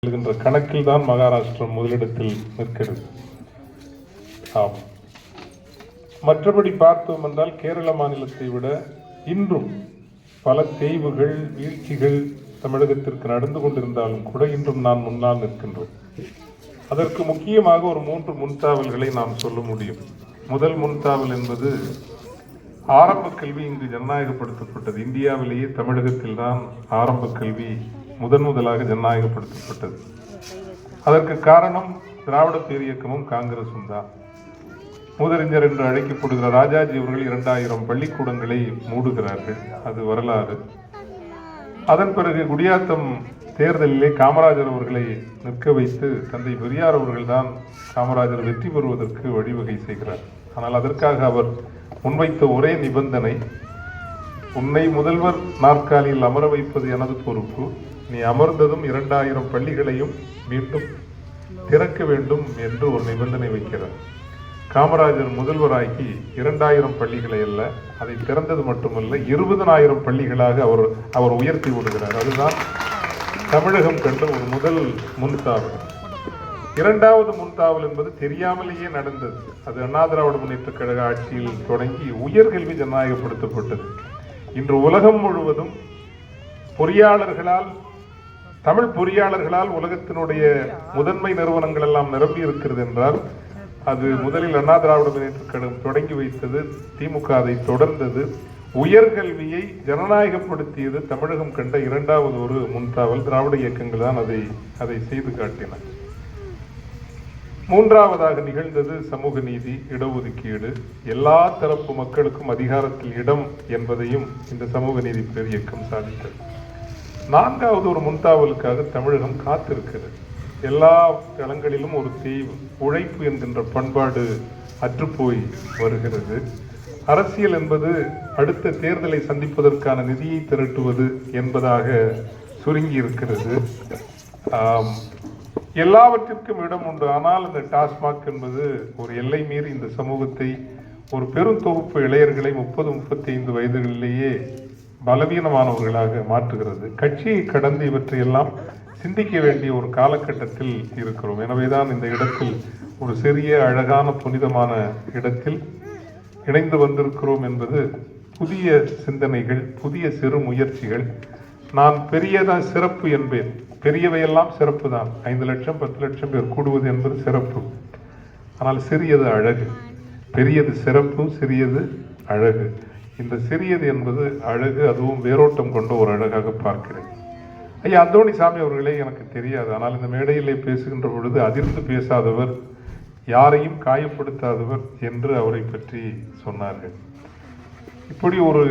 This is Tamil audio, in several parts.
என்கின்ற கணக்கில் தான் மகாராஷ்டிரம் முதலிடத்தில் நிற்கிறது. ஆம், மற்றபடி பார்த்தோம் என்றால் கேரள மாநிலத்தை விட இன்றும் பல தேய்வுகள் வீழ்ச்சிகள் தமிழகத்திற்கு நடந்து கொண்டிருந்தாலும் கூட இன்றும் நான் முன்னால் நிற்கின்றோம். அதற்கு முக்கியமாக ஒரு 3 முன்தாவல்களை நாம் சொல்ல முடியும். முதல் முன்தாவல் என்பது ஆரம்ப கல்வி இங்கு ஜனநாயகப்படுத்தப்பட்டது. இந்தியாவிலேயே தமிழகத்தில் தான் ஆரம்ப கல்வி முதலாக ஜனநாயகப்படுத்தப்பட்டது. அதற்கு காரணம் திராவிட பேரியக்கமும் காங்கிரசும் தான். மூதறிஞர் என்று அழைக்கப்படுகிற ராஜாஜி அவர்கள் 2000 பள்ளிக்கூடங்களை மூடுகிறார்கள். அது வரலாறு. அதன் பிறகு குடியாத்தம் தேர்தலிலே காமராஜர் அவர்களை நிற்க வைத்து தந்தை பெரியார் அவர்கள் தான் காமராஜர் வெற்றி பெறுவதற்கு வழிவகை செய்கிறார். ஆனால் அதற்காக அவர் முன்வைத்த ஒரே நிபந்தனை, உன்னை முதல்வர் நாற்காலியில் அமர வைப்பது எனது பொறுப்பு, நீ அமர்ந்ததும் 2000 பள்ளிகளையும் மீண்டும் திறக்க வேண்டும் என்று ஒரு நிபந்தனை வைக்கிறார். காமராஜர் முதல்வராகி 2000 பள்ளிகளை அல்ல, அதை திறந்தது மட்டுமல்ல 20,000 பள்ளிகளாக அவர் உயர்த்தி விடுகிறார். அதுதான் தமிழகம் கண்ட ஒரு முதல் முன்தாவல். இரண்டாவது முன்தாவல் என்பது தெரியாமலேயே நடந்தது. அது அண்ணா திராவிட முன்னேற்ற கழக ஆட்சியில் தொடங்கி உயர்கல்வி ஜனநாயகப்படுத்தப்பட்டது. இன்று உலகம் முழுவதும் பொறியாளர்களால், தமிழ் பொறியாளர்களால் உலகத்தினுடைய முதன்மை நிறுவனங்கள் எல்லாம் நிரம்பி இருக்கிறது என்றால் அது முதலில் அண்ணா திராவிட முன்னேற்ற கழகம் தொடங்கி வைத்தது, திமுக அதை தொடர்ந்தது. உயர்கல்வியை ஜனநாயகப்படுத்தியது தமிழகம் கண்ட இரண்டாவது ஒரு முன்தாவல். திராவிட இயக்கங்கள் தான் அதை செய்து காட்டின. மூன்றாவதாக நிகழ்ந்தது சமூக நீதி, இடஒதுக்கீடு. எல்லா தரப்பு மக்களுக்கும் அதிகாரத்தில் இடம் என்பதையும் இந்த சமூக நீதி பேரியக்கம் சாதித்தது. நான்காவது ஒரு முன்தாவலுக்காக தமிழகம் காத்திருக்கிறது. எல்லா தளங்களிலும் ஒரு தேய்வு, உழைப்பு என்கின்ற பண்பாடு அற்றுப்போய் வருகிறது. அரசியல் என்பது அடுத்த தேர்தலை சந்திப்பதற்கான நிதியை திரட்டுவது என்பதாக சுருங்கி இருக்கிறது. எல்லாவற்றிற்கும் இடம் உண்டு. ஆனால் இந்த டாஸ்மாக் என்பது ஒரு எல்லை மீறி இந்த சமூகத்தை, ஒரு பெரும் தொகுப்பு இளைஞர்களை 30-35 வயதுகளிலேயே பலவீனமானவர்களாக மாற்றுகிறது. கட்சியை கடந்து இவற்றையெல்லாம் சிந்திக்க வேண்டிய ஒரு காலகட்டத்தில் இருக்கிறோம். எனவேதான் இந்த இடத்தில் ஒரு சிறிய அழகான புனிதமான இடத்தில் இணைந்து வந்திருக்கிறோம் என்பது புதிய சிந்தனைகள், புதிய சிறு முயற்சிகள். நான் பெரியதான் சிறப்பு என்பேன். பெரியவையெல்லாம் சிறப்பு தான். 5 லட்சம் 10 லட்சம் பேர் கூடுவது என்பது சிறப்பு. ஆனால் சிறியது அழகு. பெரியது சிறப்பு, சிறியது அழகு. இந்த சிறியது என்பது அழகு, அதுவும் வேரோட்டம் கொண்ட ஒரு அழகாக பார்க்கிறேன். ஐயா அந்தோணிசாமி அவர்களே எனக்கு தெரியாது. ஆனால் இந்த மேடையிலே பேசுகின்ற பொழுது அதிர்ந்து பேசாதவர், யாரையும் காயப்படுத்தாதவர் என்று அவரை பற்றி சொன்னார்கள். இப்படி ஒரு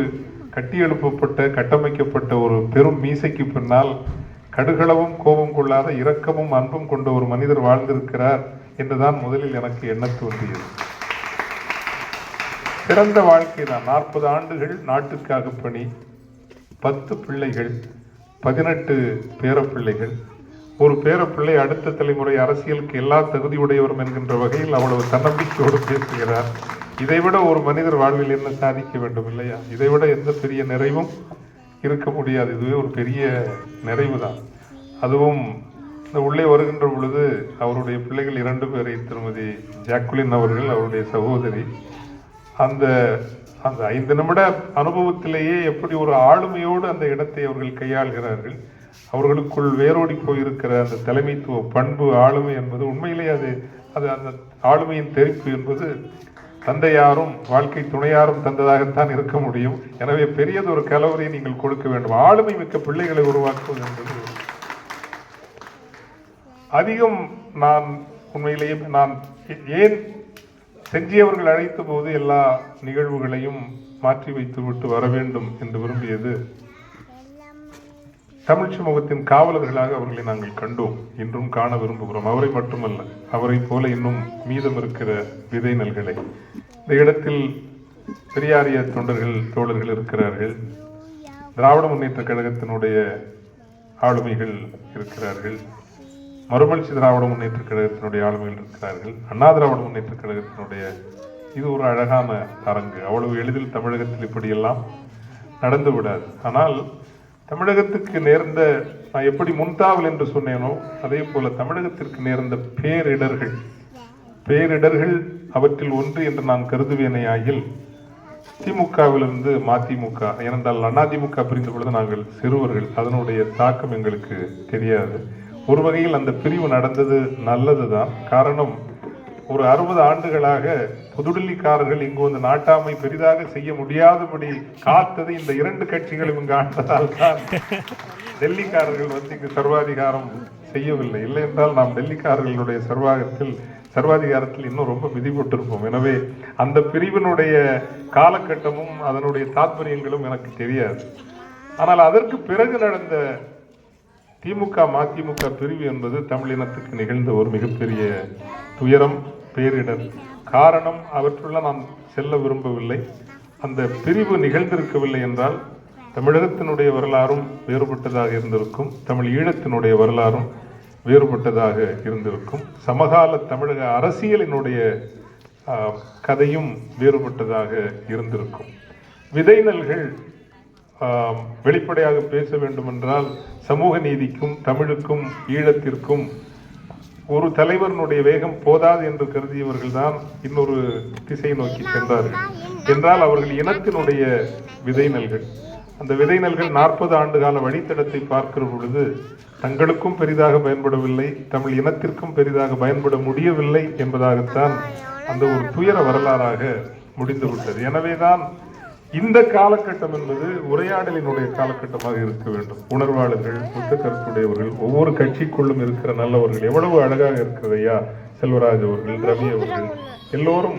கட்டியெழுப்பப்பட்ட, கட்டமைக்கப்பட்ட ஒரு பெரும் மீசைக்கு பின்னால் கடுகளவும் கோபம் கொள்ளாத, இரக்கமும் அன்பும் கொண்ட ஒரு மனிதர் வாழ்ந்திருக்கிறார் என்றுதான் முதலில் எனக்கு எண்ண தோன்றியது. சிறந்த வாழ்க்கை தான். 40 ஆண்டுகள் நாட்டுக்காக பணி, 10 பிள்ளைகள், 18 பேரப்பிள்ளைகள். ஒரு பேரப்பிள்ளை அடுத்த தலைமுறை அரசியலுக்கு எல்லா தகுதியுடையவரும் என்கின்ற வகையில் அவ்வளவு தன்னம்பிக்கையோடு பேசுகிறார். இதைவிட ஒரு மனிதர் வாழ்வில் என்ன சாதிக்க வேண்டும் இல்லையா? இதைவிட எந்த பெரிய நிறைவும் இருக்க முடியாது. இதுவே ஒரு பெரிய நிறைவு தான். அதுவும் இந்த உள்ளே வருகின்ற பொழுது அவருடைய பிள்ளைகள் 2 பேரை, திருமதி ஜாக்குலின் அவர்கள், அவருடைய சகோதரி, அந்த 5 நிமிட அனுபவத்திலேயே எப்படி ஒரு ஆளுமையோடு அந்த இடத்தை அவர்கள் கையாள்கிறார்கள். அவர்களுக்குள் வேரோடி போயிருக்கிற அந்த தலைமைத்துவ பண்பு, ஆளுமை என்பது உண்மையிலேயே அது அந்த ஆளுமையின் தெரிப்பு என்பது தந்தையாரும் வாழ்க்கை துணையாரும் தந்ததாகத்தான் இருக்க முடியும். எனவே பெரியதொரு கலவரையை நீங்கள் கொடுக்க வேண்டும். ஆளுமை மிக்க பிள்ளைகளை உருவாக்குவது என்பது அதிகம். நான் உண்மையிலேயே ஏன் செஞ்சியவர்கள் அழைத்த போது எல்லா நிகழ்வுகளையும் மாற்றி வைத்துவிட்டு வர வேண்டும் என்று விரும்பியது, தமிழ் சமூகத்தின் காவலர்களாக அவர்களை நாங்கள் கண்டோம், இன்றும் காண விரும்புகிறோம். அவரை மட்டுமல்ல, அவரை போல இன்னும் மீதம் இருக்கிற விதை நல்களை. இந்த இடத்தில் பெரியாரிய தொண்டர்கள், தோழர்கள் இருக்கிறார்கள். திராவிட முன்னேற்ற கழகத்தினுடைய ஆளுமைகள் இருக்கிறார்கள். மறுமலர்ச்சி திராவிட முன்னேற்ற கழகத்தினுடைய ஆளுமைகள் இருக்கிறார்கள். அண்ணா திராவிட முன்னேற்ற கழகத்தினுடைய, இது ஒரு அழகான அரங்கு. அவ்வளவு எளிதில் தமிழகத்தில் இப்படியெல்லாம் நடந்து விடாது. ஆனால் தமிழகத்துக்கு நேர்ந்த நான் எப்படி முன்தாவல் என்று சொன்னேனோ அதே போல தமிழகத்திற்கு நேர்ந்த பேரிடர்கள் அவற்றில் ஒன்று என்று நான் கருதுவேனே ஆகில் திமுகவிலிருந்து மதிமுக, ஏனென்றால் அதிமுக பிரிந்த பொழுது நாங்கள் சிறுவர்கள், அதனுடைய தாக்கம் எங்களுக்கு தெரியாது. ஒரு வகையில் அந்த பிரிவு நடந்தது நல்லதுதான். காரணம், ஒரு 60 ஆண்டுகளாக புதுடில்லிக்காரர்கள் இங்கு வந்து நாட்டாமை பெரிதாக செய்ய முடியாதபடி காத்தது இந்த 2 கட்சிகளும் இங்கு ஆண்டதால் தான் டெல்லிக்காரர்கள் வந்து இங்கு சர்வாதிகாரம் செய்யவில்லை. இல்லை என்றால் நாம் டெல்லிக்காரர்களுடைய சர்வாதிகாரத்தில் இன்னும் ரொம்ப மிதிப்பட்டிருப்போம். எனவே அந்த பிரிவினுடைய காலகட்டமும் அதனுடைய தாற்பயங்களும் எனக்கு தெரியாது. ஆனால் அதற்கு பிறகு நடந்த திமுக மதிமுக பிரிவு என்பது தமிழினத்துக்கு நிகழ்ந்த ஒரு மிகப்பெரிய துயரம், பேரிடர். காரணம், அவற்றுள்ள நான் செல்ல விரும்பவில்லை. அந்த பிரிவு நிகழ்ந்திருக்கவில்லை என்றால் தமிழகத்தினுடைய வரலாறும் வேறுபட்டதாக இருந்திருக்கும், தமிழ் ஈழத்தினுடைய வரலாறும் வேறுபட்டதாக இருந்திருக்கும், சமகால தமிழக அரசியலினுடைய கதையும் வேறுபட்டதாக இருந்திருக்கும். விதைநல்கள் வெளிப்படையாக பேச வேண்டுமென்றால் சமூக நீதிக்கும் தமிழுக்கும் ஈழத்திற்கும் ஒரு தலைவனுடைய வேகம் போதாது என்று கருதியவர்கள் தான் இன்னொரு திசை நோக்கி சென்றார்கள். என்றால் அவர்கள் இனத்தினுடைய விதைநல்கள். அந்த விதைநல்கள் 40 ஆண்டு கால வழித்தடத்தை பார்க்கிற பொழுது தங்களுக்கும் பெரிதாக பயன்படவில்லை, தமிழ் இனத்திற்கும் பெரிதாக பயன்பட முடியவில்லை என்பதாகத்தான் அந்த ஒரு துயர வரலாறாக முடிந்துவிட்டது. எனவேதான் இந்த காலகட்டம் என்பது உரையாடலினுடைய காலகட்டமாக இருக்க வேண்டும். உணர்வாளர்கள், புத்த கருத்துடையவர்கள், ஒவ்வொரு கட்சிக்குள்ளும் இருக்கிற நல்லவர்கள் எவ்வளவு அழகாக இருக்கிறதையா, செல்வராஜ் அவர்கள், ரவி அவர்கள் எல்லோரும்